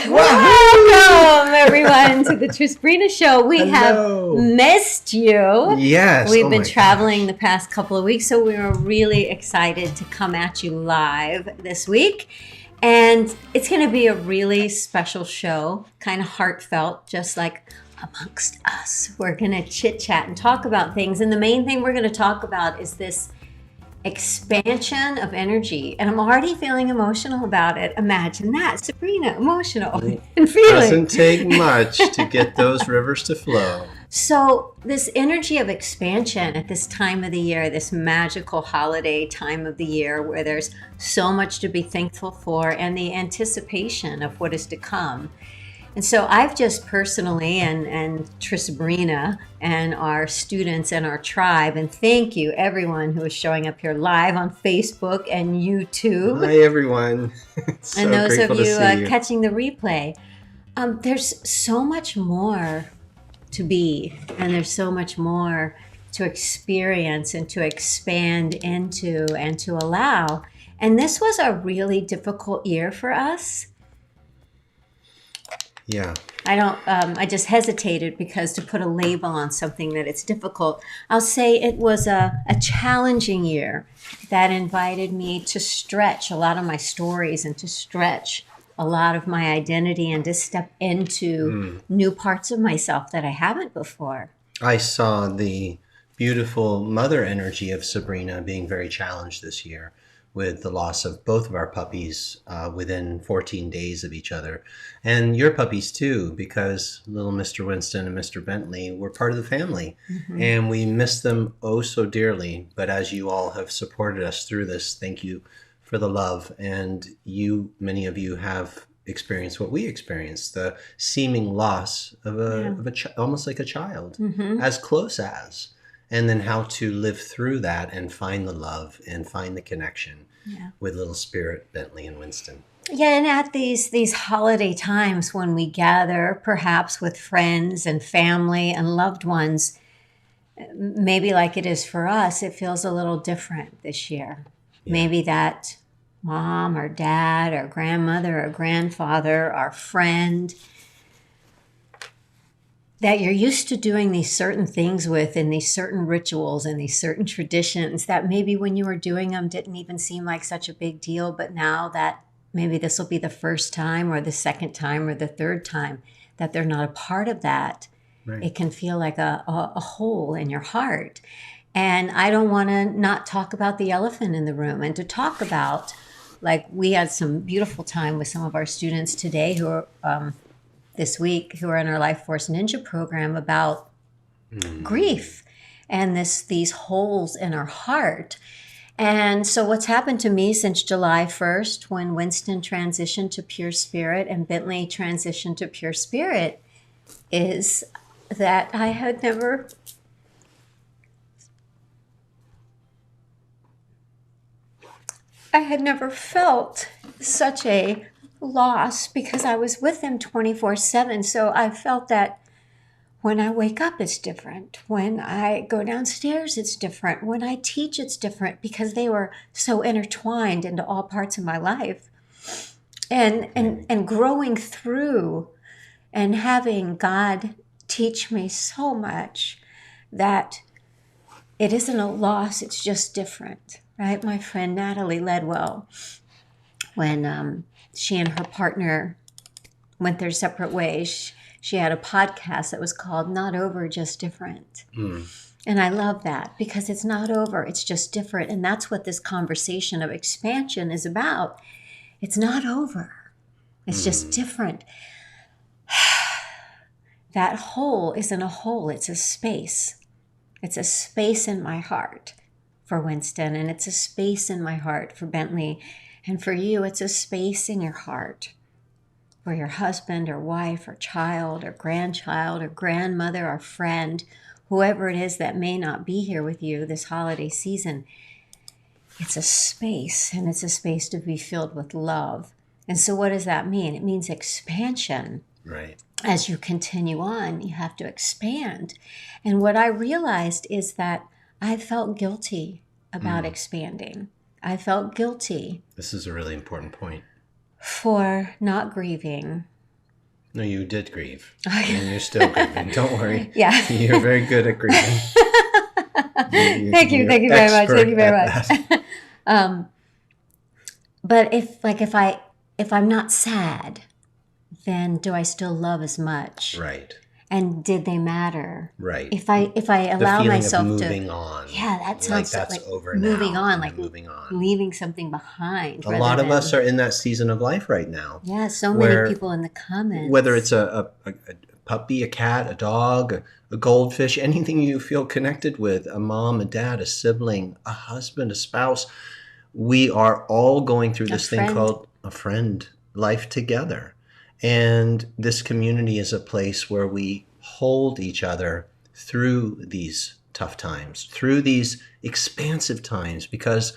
Welcome, everyone, to the Trisbrina Show. We Hello. have missed you. Yes. We've been traveling the past couple of weeks, so we were really excited to come at you live this week. And it's going to be a really special show, kind of heartfelt, just like amongst us. We're going to chit-chat and talk about things. And the main thing we're going to talk about is this expansion of energy, and I'm already feeling emotional about it. Imagine that, Sabrina, emotional and feeling. Doesn't take much to get those rivers to flow. So this energy of expansion at this time of the year, this magical holiday time of the year where there's so much to be thankful for and the anticipation of what is to come. And so I've just personally, and Trisbrina and our students and our tribe, and thank you everyone who is showing up here live on Facebook and YouTube. Hi everyone. So and those of you, you catching the replay. There's so much more to be, and there's so much more to experience and to expand into and to allow. And this was a really difficult year for us. Yeah. I just hesitated because to put a label on something that it's difficult. I'll say it was a challenging year that invited me to stretch a lot of my stories and to stretch a lot of my identity and to step into new parts of myself that I haven't before. I saw the beautiful mother energy of Sabrina being very challenged this year with the loss of both of our puppies within 14 days of each other. And your puppies too, because little Mr. Winston and Mr. Bentley were part of the family. Mm-hmm. And we miss them oh so dearly. But as you all have supported us through this, thank you for the love. And many of you have experienced what we experienced, the seeming loss of almost like a child, as close as. And then how to live through that and find the love and find the connection with little spirit Bentley and Winston. Yeah, and at these holiday times when we gather, perhaps with friends and family and loved ones, maybe like it is for us, it feels a little different this year. Yeah. Maybe that mom or dad or grandmother or grandfather or friend that you're used to doing these certain things with and these certain rituals and these certain traditions that maybe when you were doing them didn't even seem like such a big deal. But now that maybe this will be the first time or the second time or the third time that they're not a part of that, right. It can feel like a hole in your heart. And I don't want to not talk about the elephant in the room and to talk about, like we had some beautiful time with some of our students today who are this week who are in our Life Force Ninja program about grief and these holes in our heart. And so what's happened to me since July 1st, when Winston transitioned to Pure Spirit and Bentley transitioned to Pure Spirit, is that I had never felt such a loss because I was with them 24/7. So I felt that when I wake up, it's different. When I go downstairs, it's different. When I teach, it's different because they were so intertwined into all parts of my life. And growing through and having God teach me so much that it isn't a loss, it's just different, right? My friend Natalie Ledwell, when she and her partner went their separate ways, she had a podcast that was called Not Over, Just Different. And I love that because it's not over, it's just different. And that's what this conversation of expansion is about. It's not over, it's just different. That hole isn't a hole, it's a space. It's a space in my heart for Winston, and it's a space in my heart for Bentley. And for you, it's a space in your heart for your husband or wife or child or grandchild or grandmother or friend, whoever it is that may not be here with you this holiday season. It's a space, and it's a space to be filled with love. And so what does that mean? It means expansion. Right. As you continue on, you have to expand. And what I realized is that I felt guilty about expanding. I felt guilty. This is a really important point. For not grieving, No, you did grieve. And you're still grieving. Don't worry. Yeah. You're very good at grieving. Thank you very much. Thank you very much. But if I'm not sad, then do I still love as much? Right. And did they matter? Right. If I allow myself of moving on. Yeah, that sounds that's like over moving now, on, like moving on. leaving something behind. A lot of us are in that season of life right now. Yeah, so many people in the comments. Whether it's a puppy, a cat, a dog, a goldfish, anything you feel connected with, a mom, a dad, a sibling, a husband, a spouse, we are all going through this thing called a friend life together. And this community is a place where we hold each other through these tough times, through these expansive times, because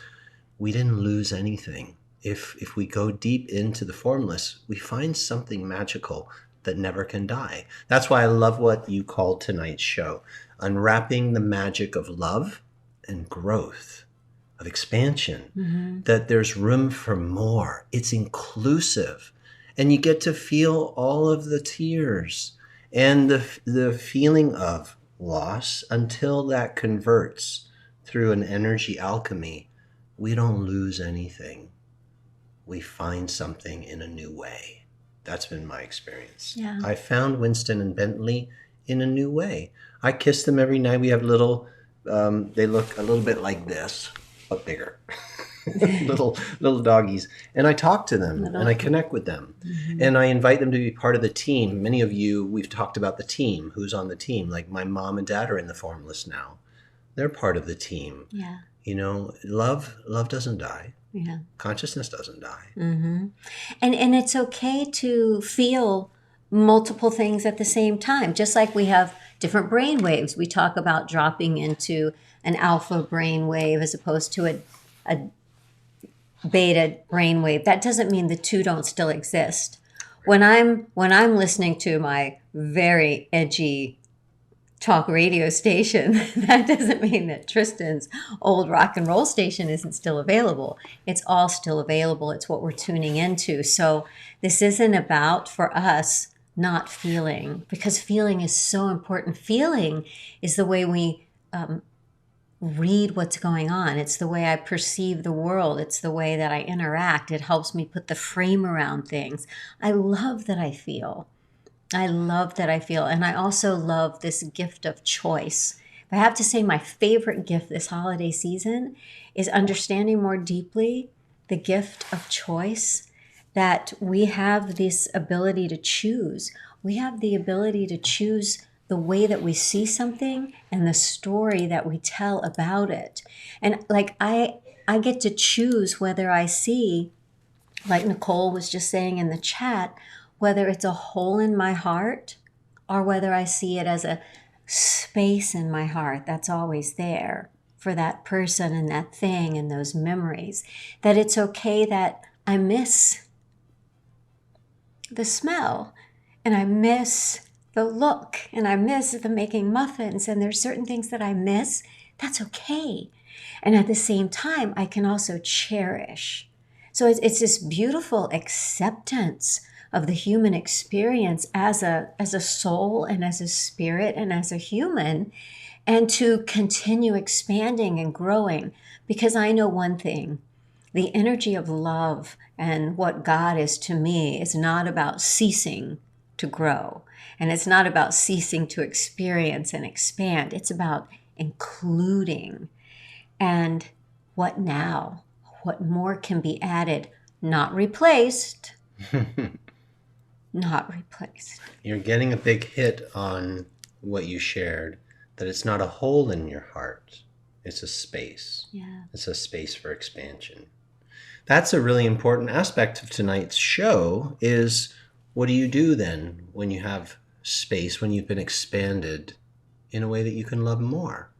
we didn't lose anything. If we go deep into the formless, we find something magical that never can die. That's why I love what you called tonight's show, Unwrapping the Magic of Love and Growth, of expansion, that there's room for more. It's inclusive. And you get to feel all of the tears and the feeling of loss until that converts through an energy alchemy. We don't lose anything. We find something in a new way. That's been my experience. Yeah. I found Winston and Bentley in a new way. I kiss them every night. We have little, they look a little bit like this, but bigger. little doggies, and I talk to them and I connect with them, and I invite them to be part of the team. Many of you, we've talked about the team, who's on the team. Like my mom and dad are in the formless now. They're part of the team. Yeah. You know, love doesn't die. Yeah. Consciousness doesn't die. And it's okay to feel multiple things at the same time, just like we have different brain waves. We talk about dropping into an alpha brain wave as opposed to a beta brainwave. That doesn't mean the two don't still exist. When I'm listening to my very edgy talk radio station, that doesn't mean that Tristan's old rock and roll station isn't still available. It's all still available. It's what we're tuning into. So this isn't about, for us, not feeling, because feeling is so important. Feeling is the way we read what's going on. It's the way I perceive the world. It's the way that I interact. It helps me put the frame around things. I love that I feel. And I also love this gift of choice. If I have to say my favorite gift this holiday season is understanding more deeply the gift of choice, that we have this ability to choose. We have the ability to choose the way that we see something and the story that we tell about it. And like I get to choose whether I see, like Nicole was just saying in the chat, whether it's a hole in my heart or whether I see it as a space in my heart that's always there for that person and that thing and those memories. That it's okay that I miss the smell and I miss the look, and I miss the making muffins, and there's certain things that I miss. That's okay. And at the same time, I can also cherish. So it's this beautiful acceptance of the human experience as a soul and as a spirit and as a human, and to continue expanding and growing. Because I know one thing, the energy of love and what God is to me is not about ceasing to grow. And it's not about ceasing to experience and expand. It's about including. And what now? What more can be added? Not replaced. Not replaced. You're getting a big hit on what you shared, that it's not a hole in your heart. It's a space. Yeah. It's a space for expansion. That's a really important aspect of tonight's show is, what do you do then when you have space, when you've been expanded in a way that you can love more?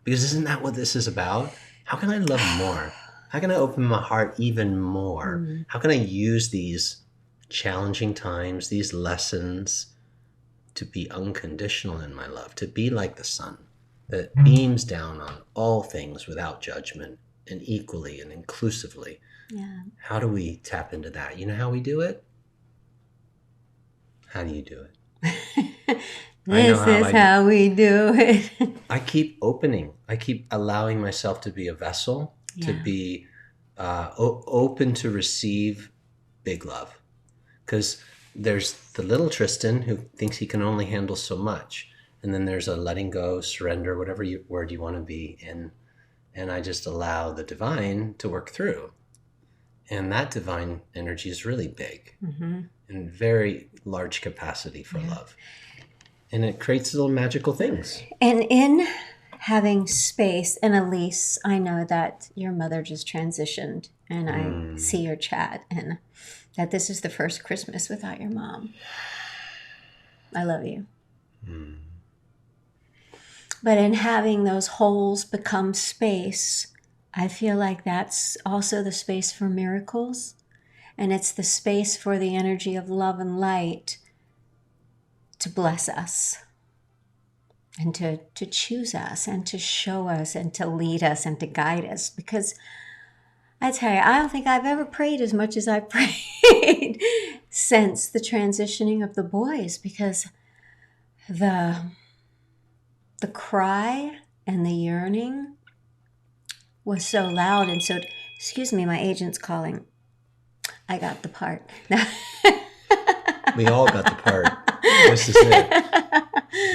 Because isn't that what this is about? How can I love more? How can I open my heart even more? How can I use these challenging times, these lessons, to be unconditional in my love, to be like the sun that beams down on all things without judgment and equally and inclusively? Yeah. How do we tap into that? You know how we do it? How do you do it? This is how we do it. I keep opening. I keep allowing myself to be a vessel, to be open to receive big love. Because there's the little Tristan who thinks he can only handle so much. And then there's a letting go, surrender, whatever word you want to be in. And I just allow the divine to work through. And that divine energy is really big and very large capacity for love. And it creates little magical things. And in having space, and Elise, I know that your mother just transitioned, and I see your chat, and that this is the first Christmas without your mom. I love you. But in having those holes become space, I feel like that's also the space for miracles. And it's the space for the energy of love and light to bless us and to choose us and to show us and to lead us and to guide us. Because I tell you, I don't think I've ever prayed as much as I prayed since the transitioning of the boys, because the cry and the yearning was so loud. And so, excuse me, my agent's calling. I got the part. We all got the part. This is it.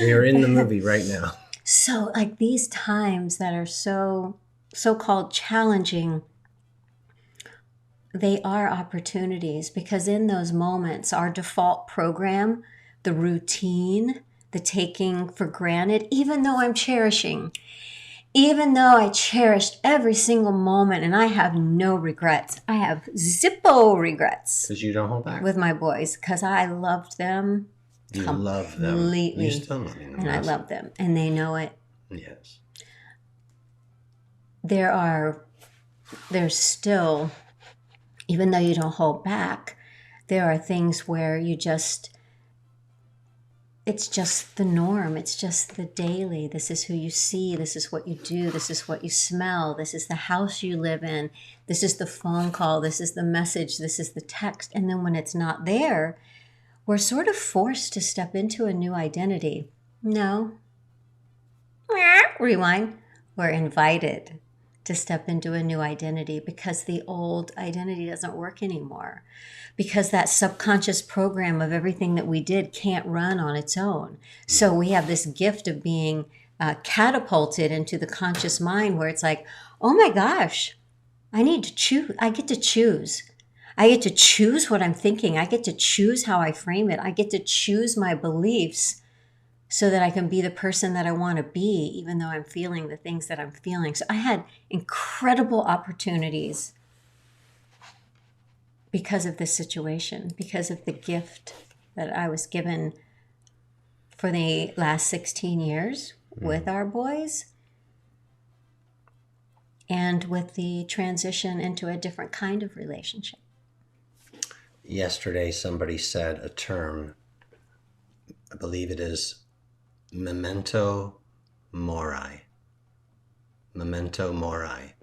We are in the movie right now. So like these times that are so-called challenging, they are opportunities, because in those moments, our default program, the routine, the taking for granted, even though I cherished every single moment, and I have no regrets. I have zippo regrets. Because you don't hold back. With my boys, because I loved them. You love them. Completely. You still love them. And I love them. And they know it. Yes. There's still, even though you don't hold back, there are things where it's just the norm. It's just the daily. This is who you see. This is what you do. This is what you smell. This is the house you live in. This is the phone call. This is the message. This is the text. And then when it's not there, we're sort of forced to step into a new identity. No. Rewind. We're invited to step into a new identity, because the old identity doesn't work anymore. Because that subconscious program of everything that we did can't run on its own. So we have this gift of being catapulted into the conscious mind, where it's like, oh my gosh, I need to choose. I get to choose. I get to choose what I'm thinking. I get to choose how I frame it. I get to choose my beliefs so that I can be the person that I want to be, even though I'm feeling the things that I'm feeling. So I had incredible opportunities because of this situation, because of the gift that I was given for the last 16 years with our boys, and with the transition into a different kind of relationship. Yesterday, somebody said a term, I believe it is memento mori. Memento mori.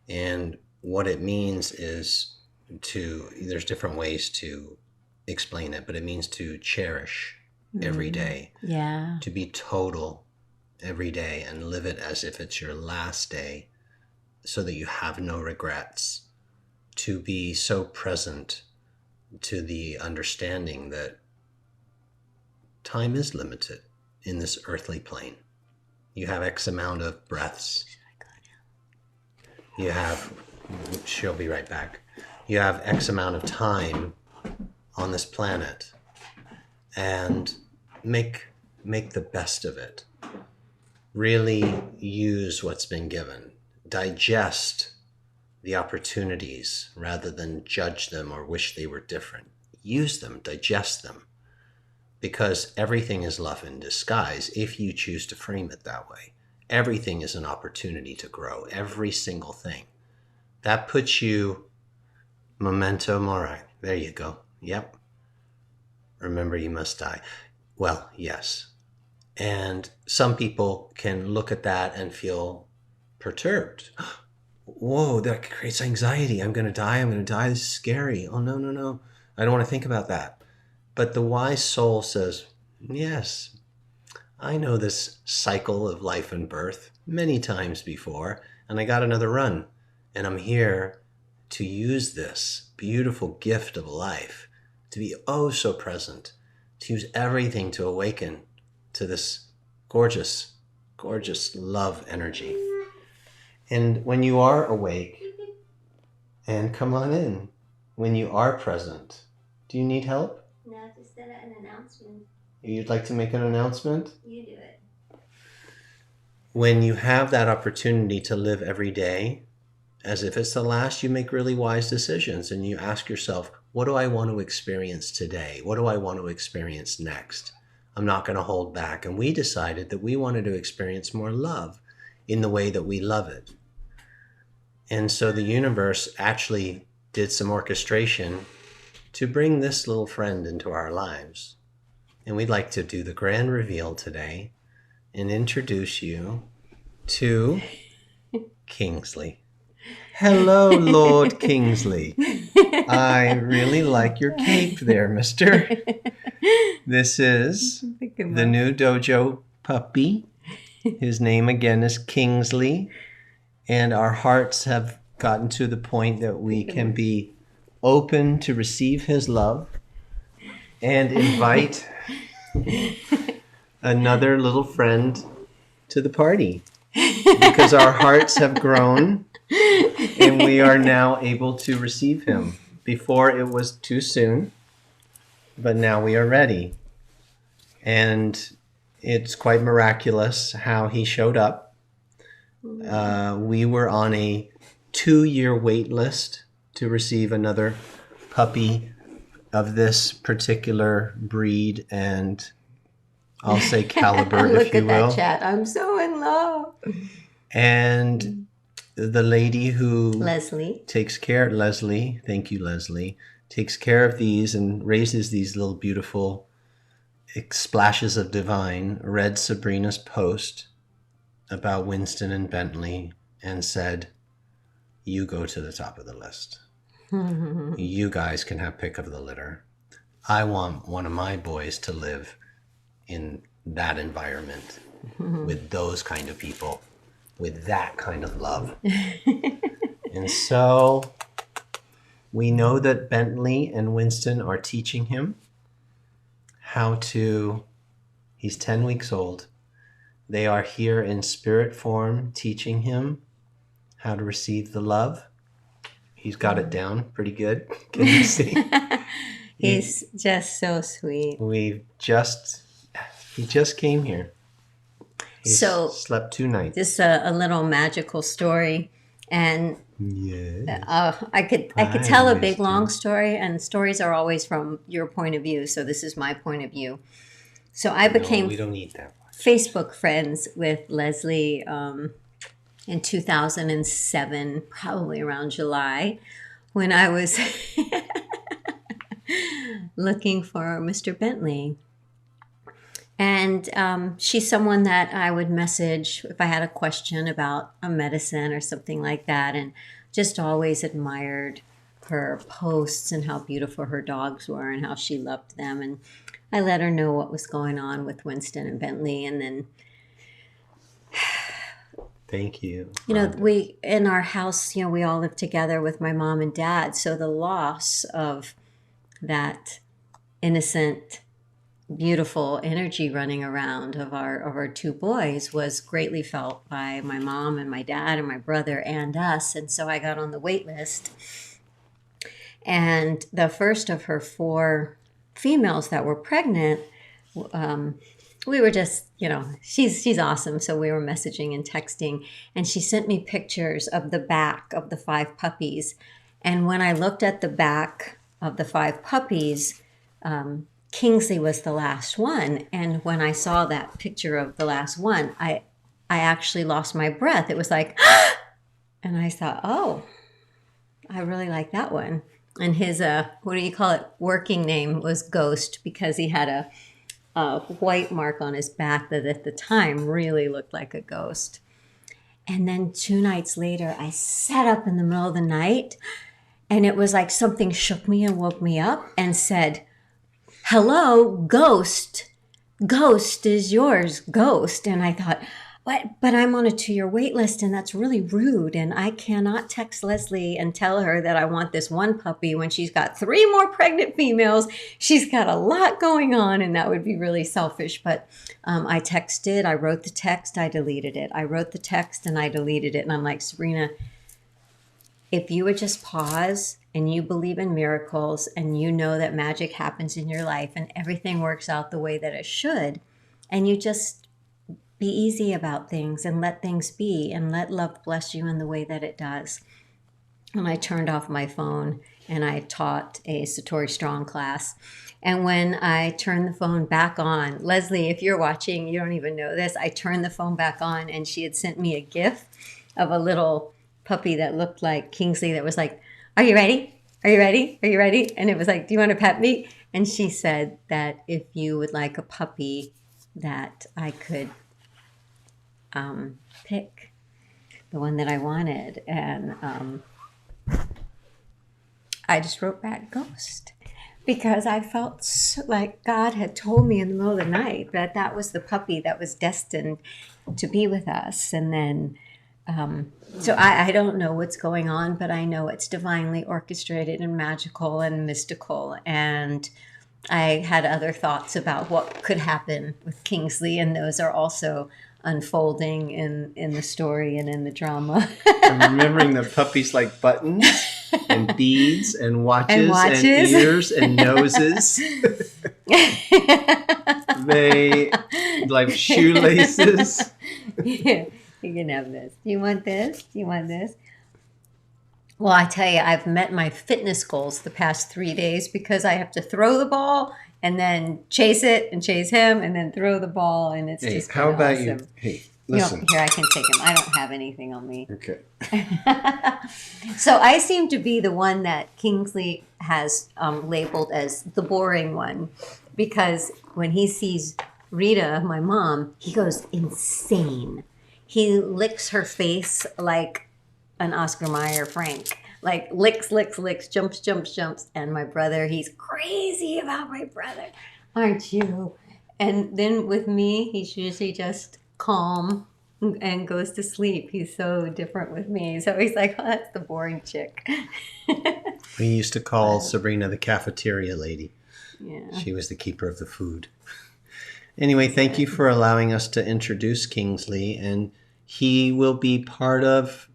And what it means is there's different ways to explain it, but it means to cherish every day. Yeah. To be total every day and live it as if it's your last day, so that you have no regrets. To be so present to the understanding that time is limited in this earthly plane. You have X amount of breaths. You have, she'll be right back. You have X amount of time on this planet, and make the best of it. Really use what's been given. Digest the opportunities rather than judge them or wish they were different. Use them, digest them, because everything is love in disguise if you choose to frame it that way. Everything is an opportunity to grow, every single thing. That puts you memento mori. There you go. Yep. Remember, you must die. Well, yes. And some people can look at that and feel perturbed. Whoa, that creates anxiety. I'm going to die. This is scary. Oh, no. I don't want to think about that. But the wise soul says, yes, I know this cycle of life and birth many times before, and I got another run. And I'm here to use this beautiful gift of life to be oh so present, to use everything to awaken to this gorgeous, gorgeous love energy. And when you are awake, and come on in, when you are present, do you need help? No, just an announcement. You'd like to make an announcement? You do it. When you have that opportunity to live every day as if it's the last, you make really wise decisions and you ask yourself, what do I want to experience today? What do I want to experience next? I'm not going to hold back. And we decided that we wanted to experience more love in the way that we love it. And so the universe actually did some orchestration to bring this little friend into our lives. And we'd like to do the grand reveal today and introduce you to Kingsley. Hello, Lord Kingsley. I really like your cape there, mister. This is the new dojo puppy. His name again is Kingsley. And our hearts have gotten to the point that we can be open to receive his love and invite another little friend to the party because our hearts have grown and we are now able to receive him. Before it was too soon, but now we are ready. And it's quite miraculous how he showed up. We were on a 2-year wait list to receive another puppy of this particular breed and I'll say caliber, if you will. Look at that chat. I'm so in love. And the lady who Leslie takes care, Leslie, thank you, Leslie, takes care of these and raises these little beautiful splashes of divine, read Sabrina's post about Winston and Bentley and said, you go to the top of the list. You guys can have pick of the litter. I want one of my boys to live in that environment with those kind of people, with that kind of love. And so we know that Bentley and Winston are teaching him how to, he's 10 weeks old. They are here in spirit form teaching him how to receive the love. He's got it down pretty good. Can you see? He's just so sweet. He just came here. He's so slept 2 nights. This a little magical story, and I could tell a big long story, and stories are always from your point of view. So this is my point of view. So I became we don't need that much. Facebook friends with Leslie in 2007, probably around July, when I was looking for Mr. Bentley. And she's someone that I would message if I had a question about a medicine or something like that, and just always admired her posts and how beautiful her dogs were and how she loved them. And I let her know what was going on with Winston and Bentley. And then, thank you. We, in our house, we all live together with my mom and dad. So the loss of that innocent, beautiful energy running around of our 2 boys was greatly felt by my mom and my dad and my brother and us. And so I got on the wait list. And the first of her 4 females that were pregnant, we were just, she's awesome. So we were messaging and texting, and she sent me pictures of the back of the 5 puppies. And when I looked at the back of the 5 puppies, Kingsley was the last one. And when I saw that picture of the last one, I actually lost my breath. It was like, and I thought, oh, I really like that one. And his, working name was Ghost, because he had a white mark on his back that at the time really looked like a ghost. And then 2 nights later, I sat up in the middle of the night, and it was like something shook me and woke me up and said, hello, ghost. Ghost is yours, ghost. And I thought, what? But I'm on a 2-year wait list, and that's really rude. And I cannot text Leslie and tell her that I want this one puppy when she's got 3 more pregnant females. She's got a lot going on, and that would be really selfish. But I texted, I wrote the text, I deleted it. I wrote the text and I deleted it. And I'm like, Sabrina, if you would just pause and you believe in miracles and you know that magic happens in your life and everything works out the way that it should, and you just be easy about things and let things be and let love bless you in the way that it does. And I turned off my phone and I taught a Satori Strong class. And when I turned the phone back on, Leslie, if you're watching, you don't even know this, I turned the phone back on and she had sent me a GIF of a little puppy that looked like Kingsley that was like, are you ready? Are you ready? Are you ready? And it was like, do you want to pet me? And she said that if you would like a puppy that I could pick the one that I wanted. And I just wrote back ghost because I felt so, like God had told me in the middle of the night that that was the puppy that was destined to be with us. And then so I don't know what's going on, but I know it's divinely orchestrated and magical and mystical. And I had other thoughts about what could happen with Kingsley, and those are also unfolding in the story and in the drama. I'm remembering that puppies like buttons and beads and watches and ears and noses. They like shoelaces. Yeah, you can have this. Do you want this? Do you want this? Well, I tell you, I've met my fitness goals the past 3 days because I have to throw the ball and then chase it and chase him and then throw the ball, and it's just how about awesome. you? Hey, listen. Here, I can take him. I don't have anything on me. Okay. So I seem to be the one that Kingsley has labeled as the boring one, because when he sees Rita, my mom, he goes insane. He licks her face like an Oscar Mayer Frank. Like licks, licks, licks, jumps, jumps, jumps. And my brother, he's crazy about my brother. Aren't you? And then with me, he's usually just calm and goes to sleep. He's so different with me. So he's like, oh, that's the boring chick. We used to call Sabrina the cafeteria lady. Yeah. She was the keeper of the food. Anyway, thank you for allowing us to introduce Kingsley, and he will be part of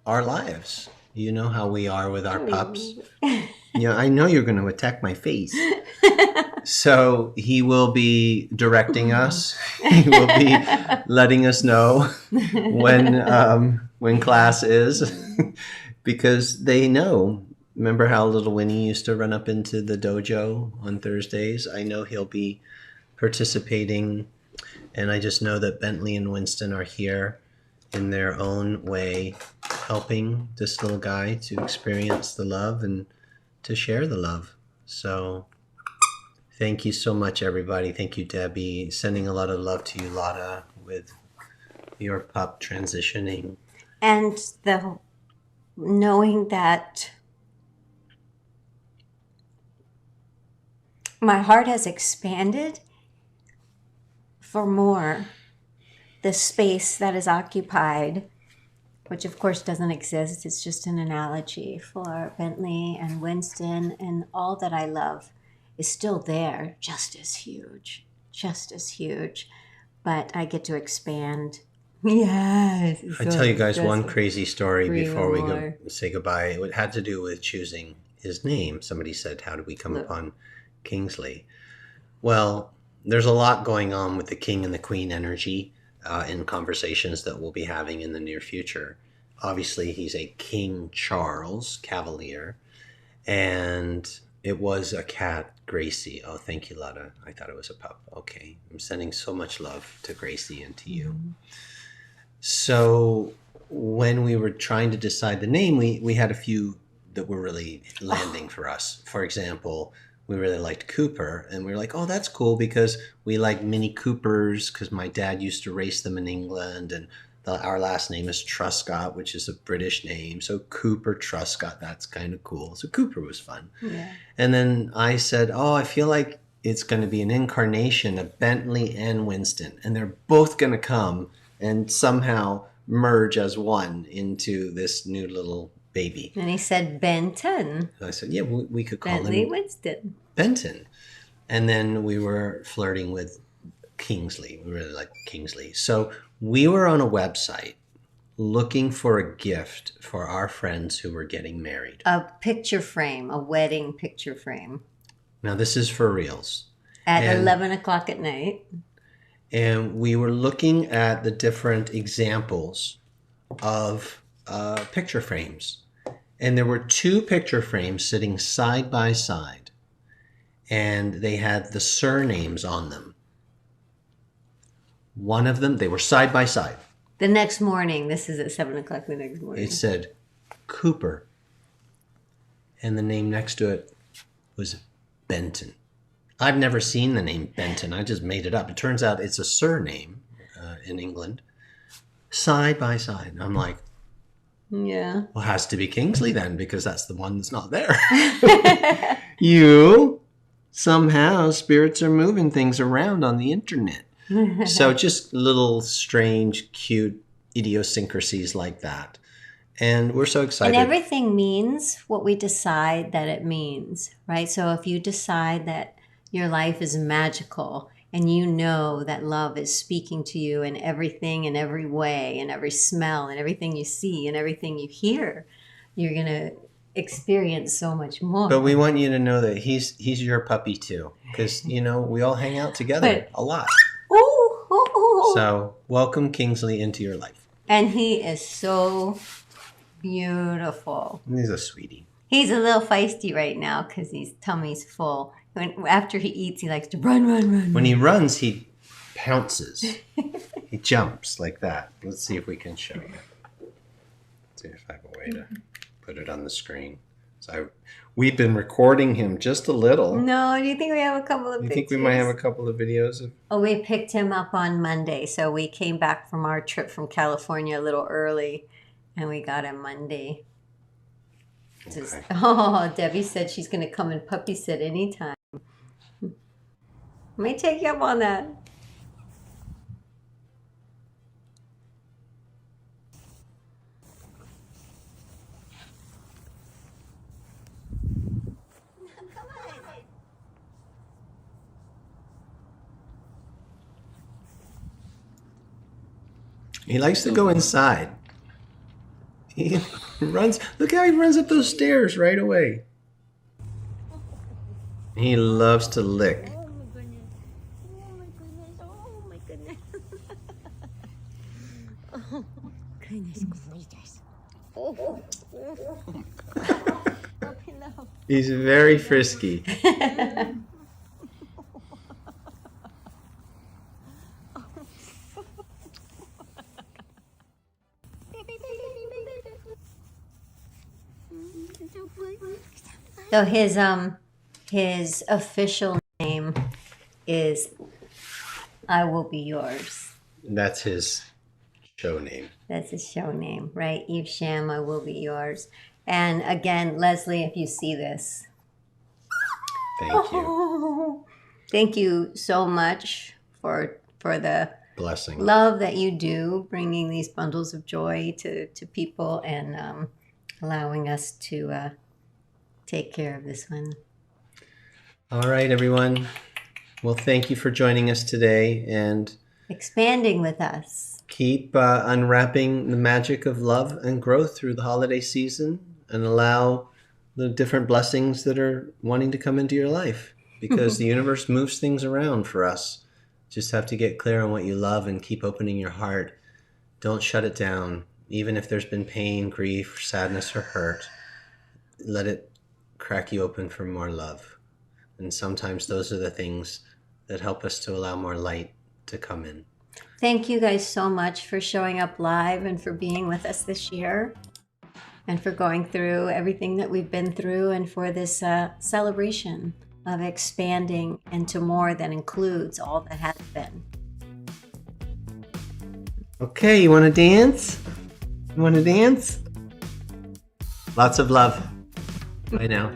our lives. You know how we are with our pups. I know you're going to attack my face. So he will be directing us. He will be letting us know when class is, because they know. Remember how little Winnie used to run up into the dojo on Thursdays? I know he'll be participating, and I just know that Bentley and Winston are here in their own way, helping this little guy to experience the love and to share the love. So thank you so much, everybody. Thank you, Debbie. Sending a lot of love to you, Lotta, with your pup transitioning. And the knowing that my heart has expanded for more. The space that is occupied, which of course doesn't exist, it's just an analogy for Bentley and Winston, and all that I love is still there, just as huge. But I get to expand. Yes. I tell you guys one crazy story before we go say goodbye. It had to do with choosing his name. Somebody said, how did we come upon Kingsley? Well, there's a lot going on with the king and the queen energy in conversations that we'll be having in the near future. Obviously, he's a King Charles Cavalier, and it was a cat, Gracie. Oh, thank you, Lotta. I thought it was a pup. Okay. I'm sending so much love to Gracie and to you. Mm-hmm. So when we were trying to decide the name, we had a few that were really landing for us. For example, we really liked Cooper, and we were like, oh, that's cool because we like Mini Coopers because my dad used to race them in England, and our last name is Truscott, which is a British name. So Cooper Truscott, that's kind of cool. So Cooper was fun. Yeah. And then I said, oh, I feel like it's going to be an incarnation of Bentley and Winston, and they're both going to come and somehow merge as one into this new little baby. And he said Benton. So I said, yeah, we could call Bentley him Winston. Benton. And then we were flirting with Kingsley. We really like Kingsley. So we were on a website looking for a gift for our friends who were getting married. A picture frame, a wedding picture frame. Now, this is for reals. At 11 o'clock at night. And we were looking at the different examples of picture frames. And there were 2 picture frames sitting side by side. And they had the surnames on them. One of them, they were side by side. The next morning, this is at 7 o'clock the next morning. It said Cooper. And the name next to it was Benton. I've never seen the name Benton. I just made it up. It turns out it's a surname in England. Side by side. I'm like, yeah. Well, it has to be Kingsley then, because that's the one that's not there. Somehow spirits are moving things around on the internet. So just little strange, cute idiosyncrasies like that. And we're so excited. And everything means what we decide that it means, right? So if you decide that your life is magical and you know that love is speaking to you in everything, in every way, in every smell, and everything you see and everything you hear, you're going to experience so much more. But we want you to know that he's your puppy too, because, we all hang out together a lot. So welcome Kingsley into your life. And he is so beautiful. He's a sweetie. He's a little feisty right now because his tummy's full. After he eats, he likes to run. When he runs, he pounces. He jumps like that. Let's see if we can show you. Let's see if I have a way to put it on the screen. We've been recording him just a little. No, do you think we have a couple of You pictures? think we might have a couple of videos of? Oh, we picked him up on Monday. So we came back from our trip from California a little early, and we got him Monday. Okay. Debbie said she's going to come and puppy sit anytime. Let me take you up on that. He likes to go inside. He runs. Look how he runs up those stairs right away. He loves to lick. Oh my goodness. Oh my goodness. Oh goodness gracious. Oh my God. He's very frisky. So his official name is I Will Be Yours. That's his show name. That's his show name, right? Eve Sham, I Will Be Yours. And again, Leslie, if you see this. Thank you. Thank you so much for the Blessing. love that you do, bringing these bundles of joy to people and allowing us to take care of this one. All right, everyone. Well, thank you for joining us today and expanding with us. Keep unwrapping the magic of love and growth through the holiday season and allow the different blessings that are wanting to come into your life because the universe moves things around for us. Just have to get clear on what you love and keep opening your heart. Don't shut it down. Even if there's been pain, grief, sadness, or hurt, let it crack you open for more love. And sometimes those are the things that help us to allow more light to come in. Thank you guys so much for showing up live and for being with us this year and for going through everything that we've been through and for this celebration of expanding into more that includes all that has been. Okay, you want to dance? You want to dance? Lots of love. Bye now.